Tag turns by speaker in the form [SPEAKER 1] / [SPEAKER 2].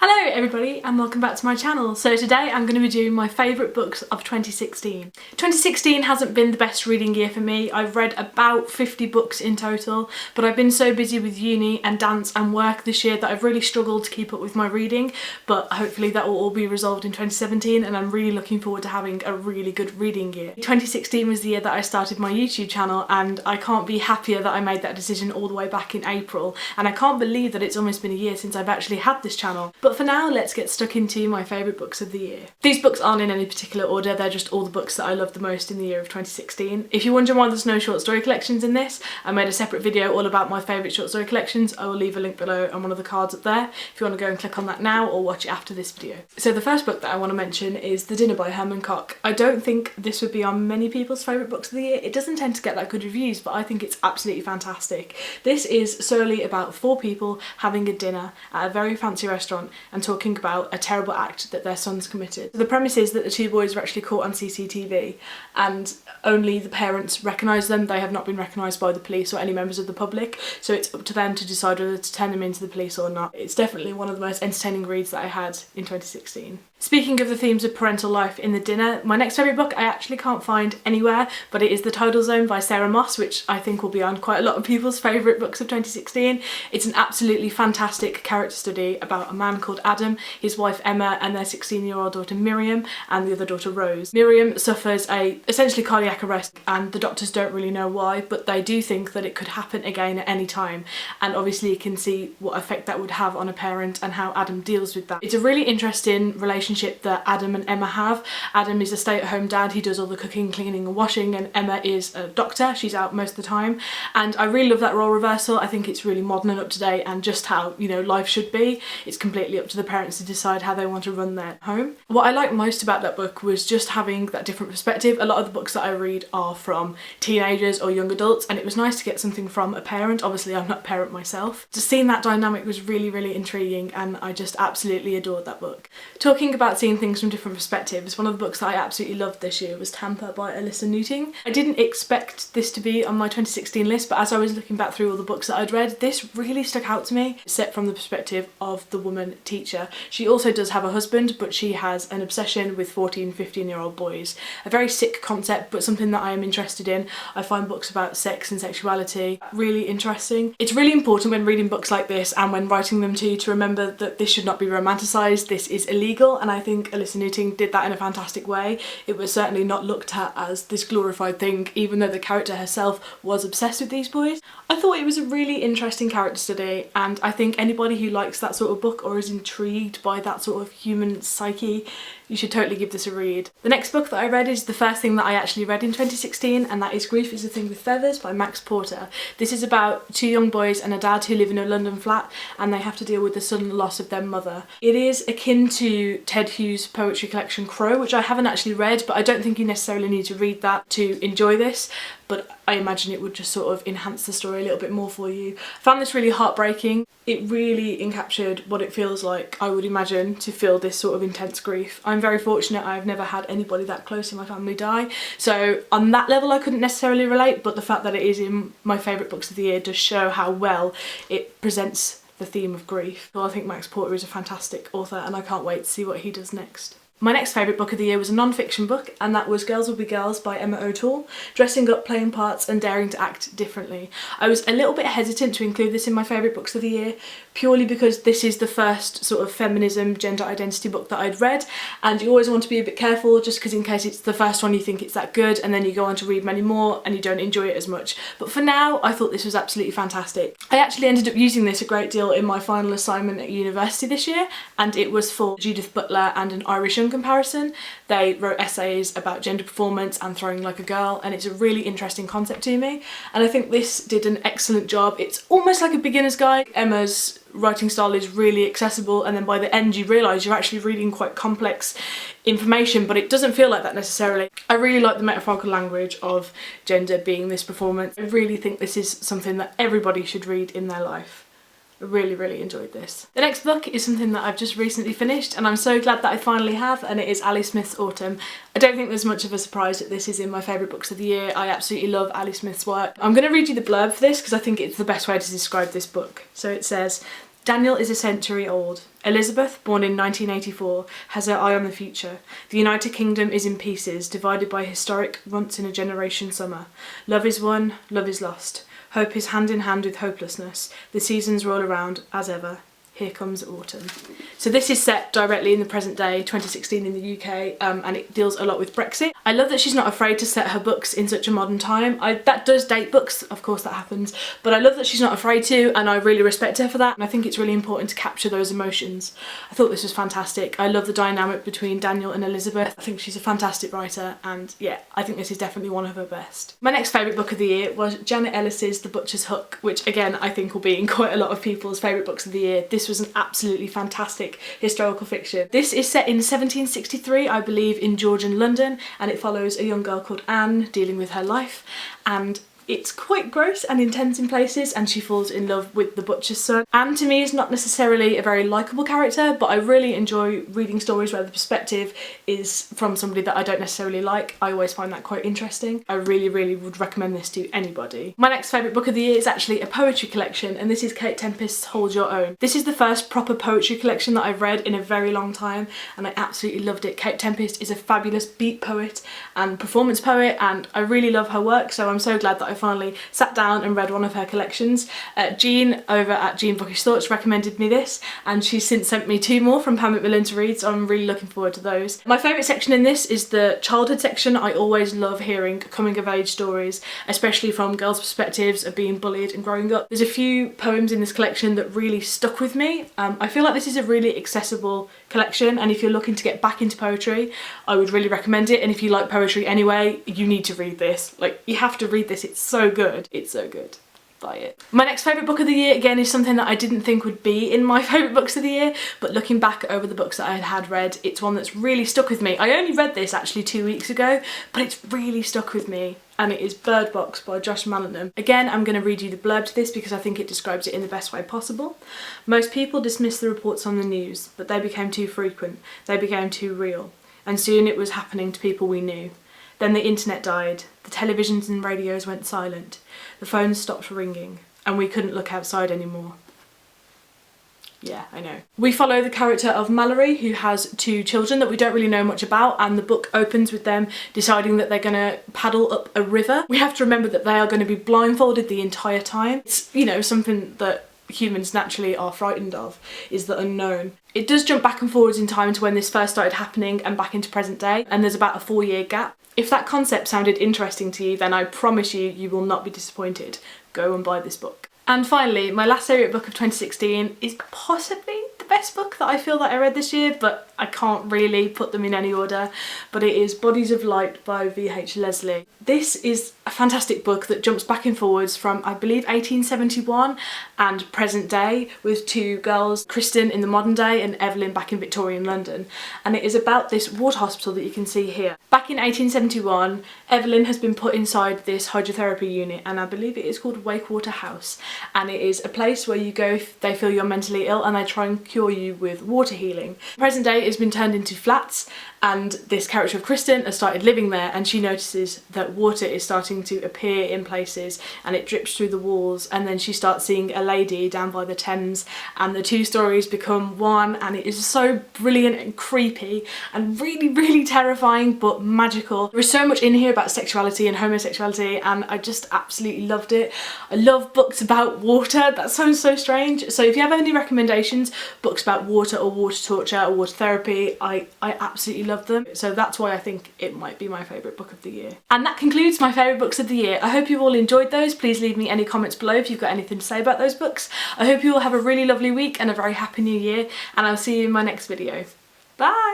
[SPEAKER 1] Hello everybody and welcome back to my channel. So today I'm going to be doing my favourite books of 2016. 2016 hasn't been the best reading year for me. I've read about 50 books in total, but I've been so busy with uni and dance and work this year that I've really struggled to keep up with my reading, but hopefully that will all be resolved in 2017 and I'm really looking forward to having a really good reading year. 2016 was the year that I started my YouTube channel and I can't be happier that I made that decision all the way back in April, and I can't believe that it's almost been a year since I've actually had this channel. But for now, let's get stuck into my favourite books of the year. These books aren't in any particular order, they're just all the books that I loved the most in the year of 2016. If you're wondering why there's no short story collections in this, I made a separate video all about my favourite short story collections. I will leave a link below and one of the cards up there if you want to go and click on that now or watch it after this video. So the first book that I want to mention is The Dinner by Herman Koch. I don't think this would be on many people's favourite books of the year. It doesn't tend to get that good reviews, but I think it's absolutely fantastic. This is solely about 4 people having a dinner at a very fancy restaurant and talking about a terrible act that their sons committed. The premise is that the 2 boys were actually caught on CCTV and only the parents recognise them. They have not been recognised by the police or any members of the public, so it's up to them to decide whether to turn them into the police or not. It's definitely one of the most entertaining reads that I had in 2016. Speaking of the themes of parental life in The Dinner, my next favourite book I actually can't find anywhere, but it is The Tidal Zone by Sarah Moss, which I think will be on quite a lot of people's favourite books of 2016. It's an absolutely fantastic character study about a man called Adam, his wife Emma, and their 16-year-old daughter Miriam, and the other daughter Rose. Miriam suffers a essentially cardiac arrest, and the doctors don't really know why, but they do think that it could happen again at any time, and obviously you can see what effect that would have on a parent and how Adam deals with that. It's a really interesting relationship that Adam and Emma have. Adam is a stay-at-home dad, he does all the cooking, cleaning and washing, and Emma is a doctor, she's out most of the time, and I really love that role reversal. I think it's really modern and up to date and just how, you know, life should be. It's completely up to the parents to decide how they want to run their home. What I liked most about that book was just having that different perspective. A lot of the books that I read are from teenagers or young adults, and it was nice to get something from a parent. Obviously I'm not a parent myself. Just seeing that dynamic was really intriguing, and I just absolutely adored that book. Talking about seeing things from different perspectives, one of the books that I absolutely loved this year was Tampa by Alyssa Newting. I didn't expect this to be on my 2016 list, but as I was looking back through all the books that I'd read, this really stuck out to me, set from the perspective of the woman teacher. She also does have a husband, but she has an obsession with 14, 15-year-old boys. A very sick concept, but something that I am interested in. I find books about sex and sexuality really interesting. It's really important when reading books like this and when writing them too to remember that this should not be romanticised. This is illegal, and I think Alyssa Newting did that in a fantastic way. It was certainly not looked at as this glorified thing, even though the character herself was obsessed with these boys. I thought it was a really interesting character study, and I think anybody who likes that sort of book or is intrigued by that sort of human psyche, you should totally give this a read. The next book that I read is the first thing that I actually read in 2016, and that is Grief is a Thing with Feathers by Max Porter. This is about 2 young boys and a dad who live in a London flat and they have to deal with the sudden loss of their mother. It is akin to Ted Hughes' poetry collection Crow, which I haven't actually read, but I don't think you necessarily need to read that to enjoy this, but I imagine it would just sort of enhance the story a little bit more for you. I found this really heartbreaking. It really encaptured what it feels like, I would imagine, to feel this sort of intense grief. I'm very fortunate I've never had anybody that close in my family die, so on that level I couldn't necessarily relate, but the fact that it is in my favourite books of the year does show how well it presents the theme of grief. So I think Max Porter is a fantastic author and I can't wait to see what he does next. My next favourite book of the year was a non-fiction book, and that was Girls Will Be Girls by Emma O'Toole, dressing up, playing parts and daring to act differently. I was a little bit hesitant to include this in my favourite books of the year, purely because this is the first sort of feminism, gender identity book that I'd read, and you always want to be a bit careful just because in case it's the first one you think it's that good and then you go on to read many more and you don't enjoy it as much. But for now, I thought this was absolutely fantastic. I actually ended up using this a great deal in my final assignment at university this year, and it was for Judith Butler and an Irish Young comparison. They wrote essays about gender performance and throwing like a girl, and it's a really interesting concept to me, and I think this did an excellent job. It's almost like a beginner's guide. Emma's writing style is really accessible, and then by the end you realise you're actually reading quite complex information, but it doesn't feel like that necessarily. I really like the metaphorical language of gender being this performance. I really think this is something that everybody should read in their life. I really enjoyed this. The next book is something that I've just recently finished, and I'm so glad that I finally have, and it is Ali Smith's Autumn. I don't think there's much of a surprise that this is in my favourite books of the year. I absolutely love Ali Smith's work. I'm going to read you the blurb for this because I think it's the best way to describe this book. So it says, Daniel is a century old. Elizabeth, born in 1984, has her eye on the future. The United Kingdom is in pieces, divided by a historic once-in-a-generation summer. Love is won, love is lost. Hope is hand in hand with hopelessness. The seasons roll around, as ever. Here comes autumn. So this is set directly in the present day, 2016 in the UK, and it deals a lot with Brexit. I love that she's not afraid to set her books in such a modern time. That does date books, of course that happens, but I love that she's not afraid to, and I really respect her for that, and I think it's really important to capture those emotions. I thought this was fantastic. I love the dynamic between Daniel and Elizabeth. I think she's a fantastic writer, and yeah, I think this is definitely one of her best. My next favourite book of the year was Janet Ellis's The Butcher's Hook, which again I think will be in quite a lot of people's favourite books of the year. This was an absolutely fantastic historical fiction. This is set in 1763, I believe, in Georgian London, and it follows a young girl called Anne dealing with her life, and it's quite gross and intense in places, and she falls in love with the butcher's son. Anne to me is not necessarily a very likeable character, but I really enjoy reading stories where the perspective is from somebody that I don't necessarily like. I always find that quite interesting. I really would recommend this to anybody. My next favourite book of the year is actually a poetry collection, and this is Kate Tempest's Hold Your Own. This is the first proper poetry collection that I've read in a very long time, and I absolutely loved it. Kate Tempest is a fabulous beat poet and performance poet, and I really love her work, so I'm so glad that I finally sat down and read one of her collections. Jean over at Jean Bookish Thoughts recommended me this, and she's since sent me 2 more from Pam McMillan to read, so I'm really looking forward to those. My favourite section in this is the childhood section. I always love hearing coming of age stories, especially from girls' perspectives of being bullied and growing up. There's a few poems in this collection that really stuck with me. I feel like this is a really accessible collection, and if you're looking to get back into poetry, I would really recommend it, and if you like poetry anyway, you need to read this. Like, you have to read this, it's so good. It's so good. Buy it. My next favourite book of the year, again, is something that I didn't think would be in my favourite books of the year, but looking back over the books that I had read, it's one that's really stuck with me. I only read this actually 2 weeks ago, but it's really stuck with me, and it is Bird Box by Josh Mallenham. Again, I'm going to read you the blurb to this because I think it describes it in the best way possible. Most people dismissed the reports on the news, but they became too frequent, they became too real, and soon it was happening to people we knew. Then the internet died, the televisions and radios went silent, the phones stopped ringing, and we couldn't look outside anymore. Yeah, I know. We follow the character of Mallory, who has 2 children that we don't really know much about, and the book opens with them deciding that they're gonna paddle up a river. We have to remember that they are going to be blindfolded the entire time. It's, you know, something that humans naturally are frightened of, is the unknown. It does jump back and forwards in time to when this first started happening and back into present day, and there's about a 4-year gap. If that concept sounded interesting to you, then I promise you, you will not be disappointed. Go and buy this book. And finally, my last favourite book of 2016 is possibly the best book that I feel that I read this year, but I can't really put them in any order, but it is Bodies of Light by V.H. Leslie. This is a fantastic book that jumps back and forwards from, I believe, 1871 and present day, with 2 girls, Kristen in the modern day and Evelyn back in Victorian London. And it is about this water hospital that you can see here. Back in 1871, Evelyn has been put inside this hydrotherapy unit, and I believe it is called Wakewater House. And it is a place where you go if they feel you're mentally ill, and they try and cure you with water healing. Present day has been turned into flats, and this character of Kristen has started living there, and she notices that water is starting to appear in places and it drips through the walls, and then she starts seeing a lady down by the Thames, and the 2 stories become one, and it is so brilliant and creepy and really terrifying but magical. There is so much in here about sexuality and homosexuality, and I just absolutely loved it. I love books about water. That sounds so strange. So if you have any recommendations, books about water or water torture or water therapy, I absolutely love them. So that's why I think it might be my favourite book of the year. And that concludes my favourite books of the year. I hope you all enjoyed those. Please leave me any comments below if you've got anything to say about those books. I hope you all have a really lovely week and a very happy new year, and I'll see you in my next video. Bye!